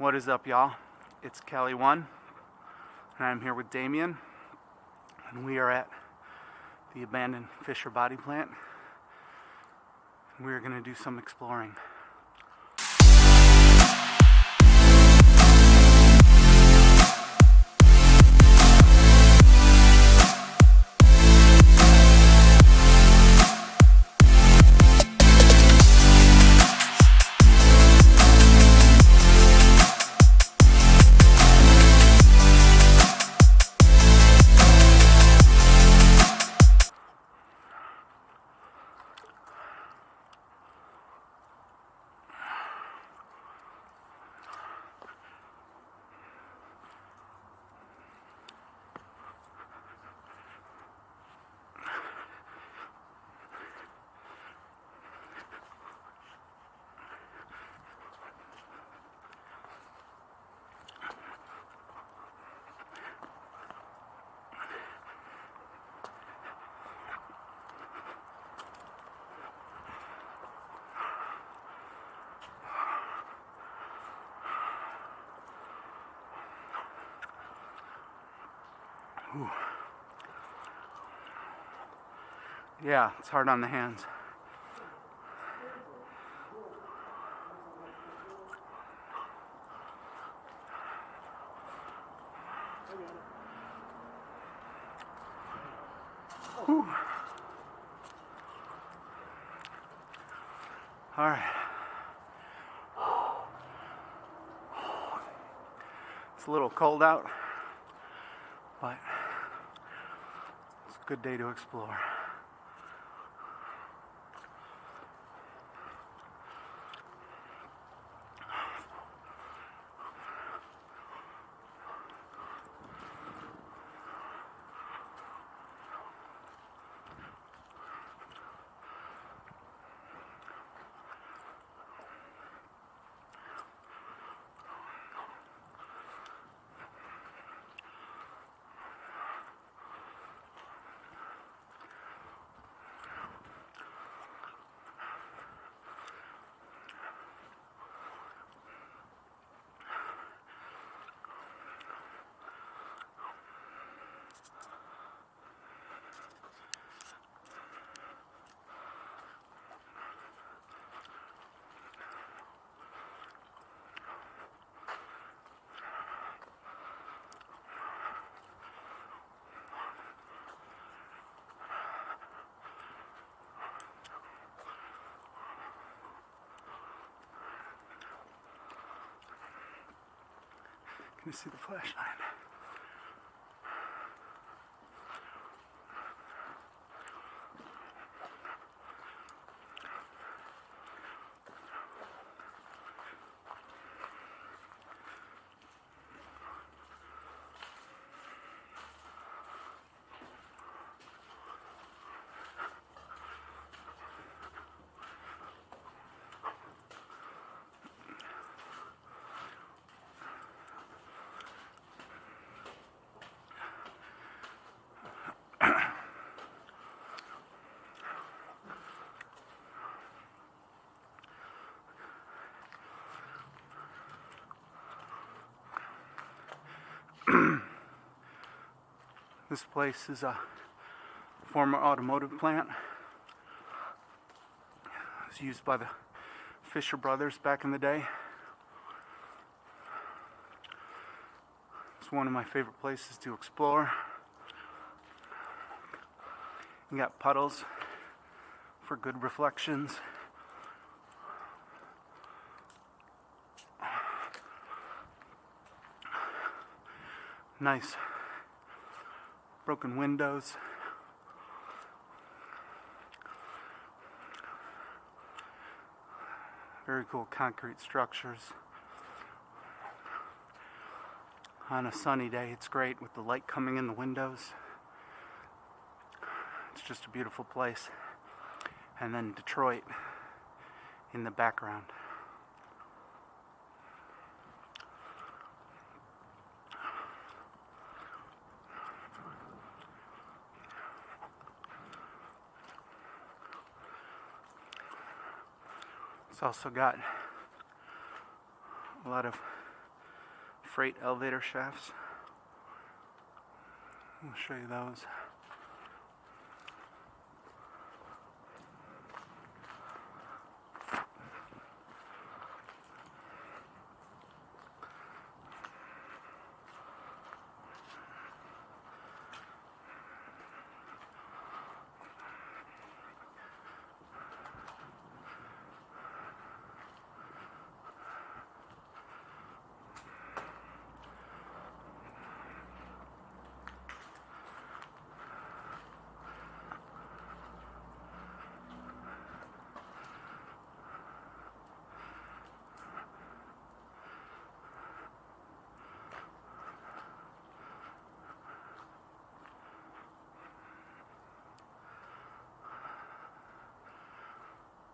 What is up, y'all? It's Kelly1, and I'm here with Damien, and we are at the abandoned Fisher body plant. We're going to do some exploring. Ooh. Yeah, it's hard on the hands. Whew. All right. It's a little cold out, but it's a good day to explore. Can you see the flashlight? This place is a former automotive plant. It was used by the Fisher brothers back in the day. It's one of my favorite places to explore. You got puddles for good reflections. Nice broken windows. Very cool concrete structures. On a sunny day, it's great with the light coming in the windows. It's just a beautiful place. And then Detroit in the background. It's also got a lot of freight elevator shafts. I'll show you those.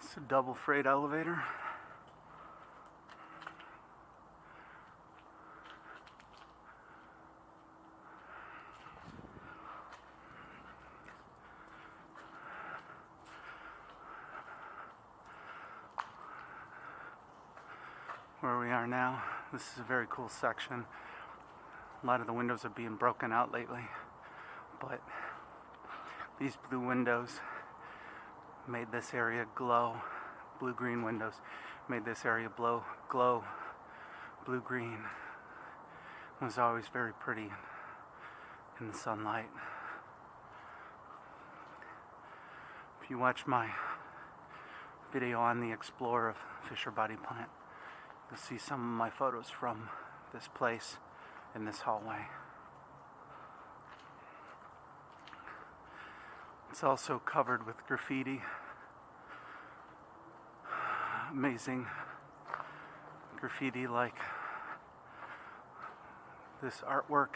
It's a double freight elevator. Where we are now, this is a very cool section. A lot of the windows are being broken out lately, but these blue windows made this area glow. Blue-green windows made this area glow blue-green. It was always very pretty in the sunlight. If you watch my video on the Explorer of Fisher Body Plant, you'll see some of my photos from this place in this hallway. It's also covered with graffiti. Amazing graffiti like this artwork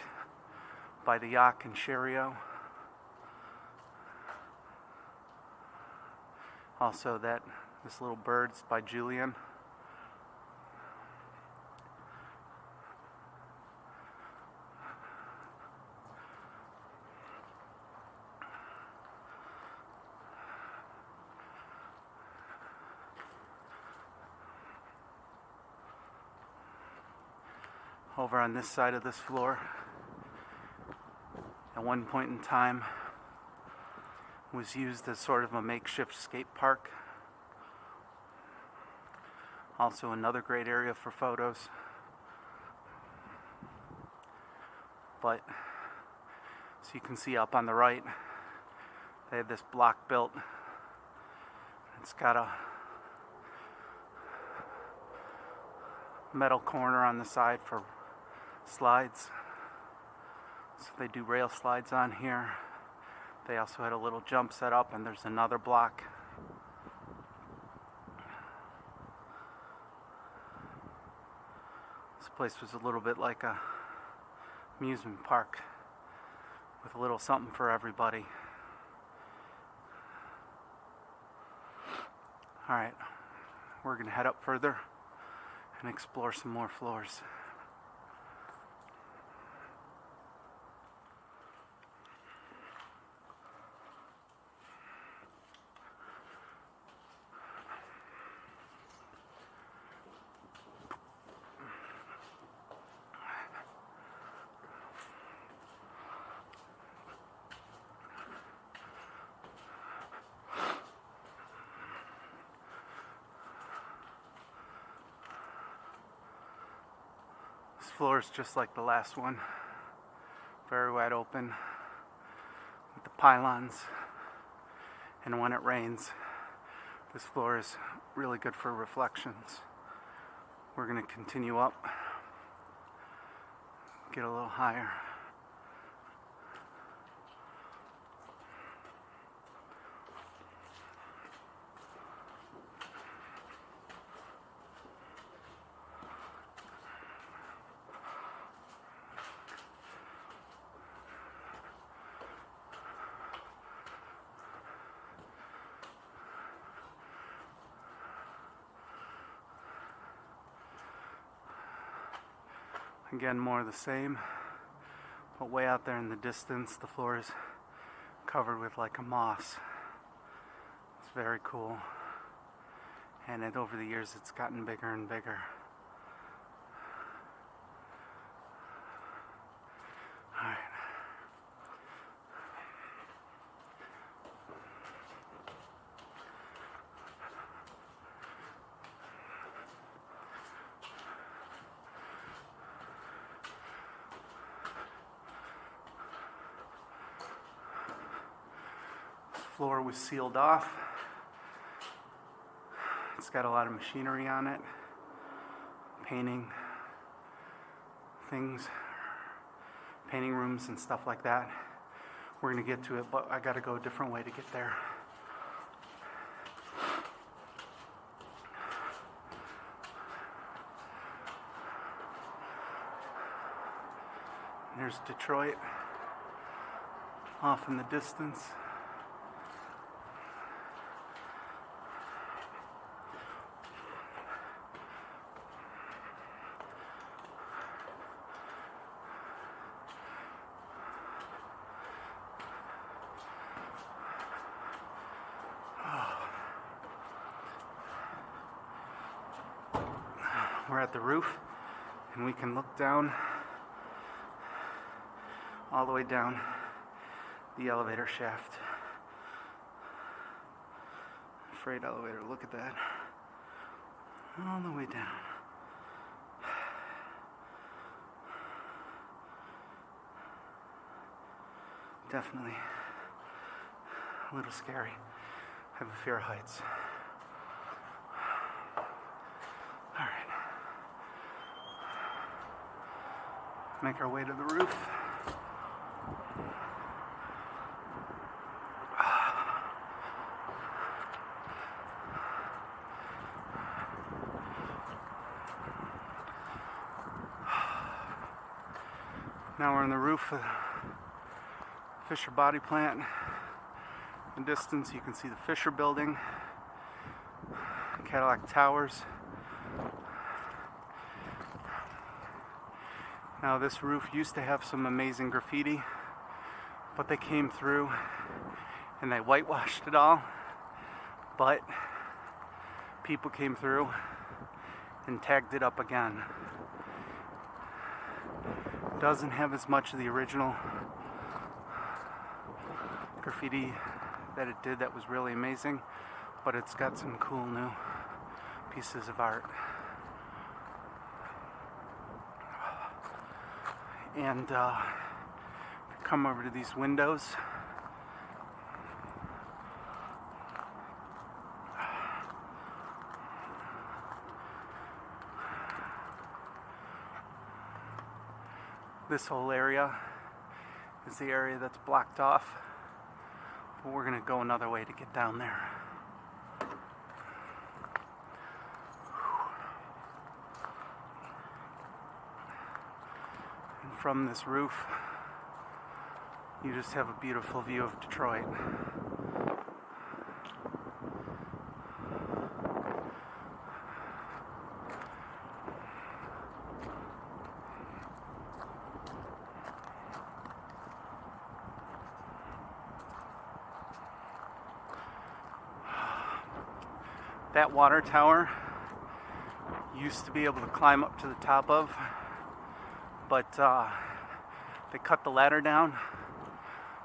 by the Yak and Cherio. Also this little bird's by Julian. Over on this side of this floor, at one point in time, was used as sort of a makeshift skate park. Also another great area for photos. But, as you can see up on the right, they had this block built. It's got a metal corner on the side for slides. So they do rail slides on here. They also had a little jump set up, and there's another block. This place was a little bit like a amusement park with a little something for everybody. Alright, we're going to head up further and explore some more floors. This floor is just like the last one, very wide open with the pylons, and when it rains, this floor is really good for reflections. We're going to continue up, get a little higher. Again, more of the same, but way out there in the distance, the floor is covered with like a moss. It's very cool, and over the years it's gotten bigger and bigger. floor was sealed off. It's got a lot of machinery on it, painting things, painting rooms and stuff like that. We're gonna get to it, but I gotta go a different way to get there. There's Detroit off in the distance. We're at the roof, and we can look down all the way down the elevator shaft. Freight elevator, look at that. All the way down. Definitely a little scary. I have a fear of heights. Alright. Make our way to the roof. Now we're on the roof of the Fisher body plant. In the distance you can see the Fisher building, Cadillac Towers. Now this roof used to have some amazing graffiti, but they came through and they whitewashed it all. But people came through and tagged it up again. Doesn't have as much of the original graffiti that it did that was really amazing, but it's got some cool new pieces of art. And come over to these windows. This whole area is the area that's blocked off, but we're going to go another way to get down there. And from this roof, you just have a beautiful view of Detroit. That water tower used to be able to climb up to the top of, but they cut the ladder down.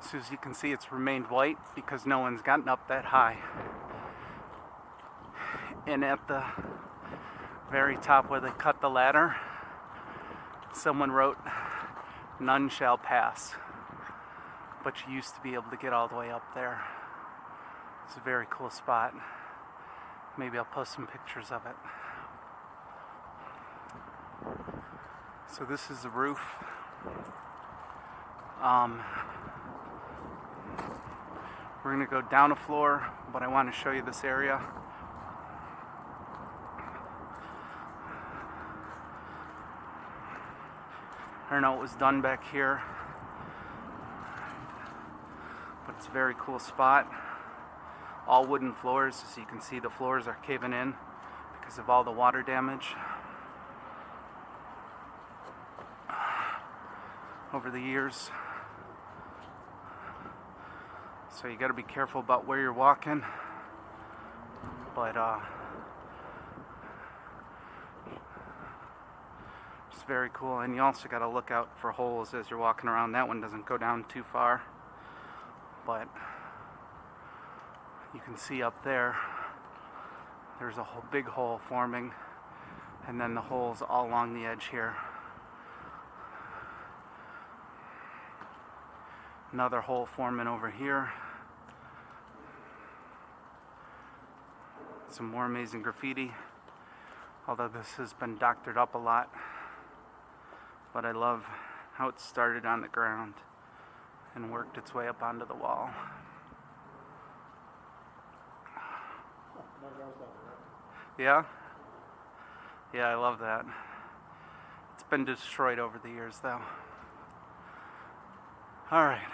So as you can see, it's remained white because no one's gotten up that high. And at the very top where they cut the ladder, someone wrote, "None shall pass." But you used to be able to get all the way up there. It's a very cool spot. Maybe I'll post some pictures of it. So this is the roof. We're going to go down a floor, but I want to show you this area. I don't know what was done back here, but it's a very cool spot. All wooden floors, as you can see the floors are caving in because of all the water damage over the years. So you got to be careful about where you're walking, but it's very cool. And you also got to look out for holes as you're walking around. That one doesn't go down too far, but you can see up there, there's a whole big hole forming, and then the holes all along the edge here. Another hole forming over here. Some more amazing graffiti, although this has been doctored up a lot. But I love how it started on the ground and worked its way up onto the wall. Yeah? Yeah, I love that. It's been destroyed over the years though. Alright.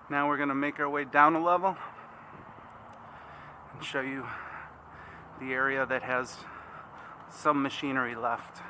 Now we're going to make our way down a level and show you the area that has some machinery left.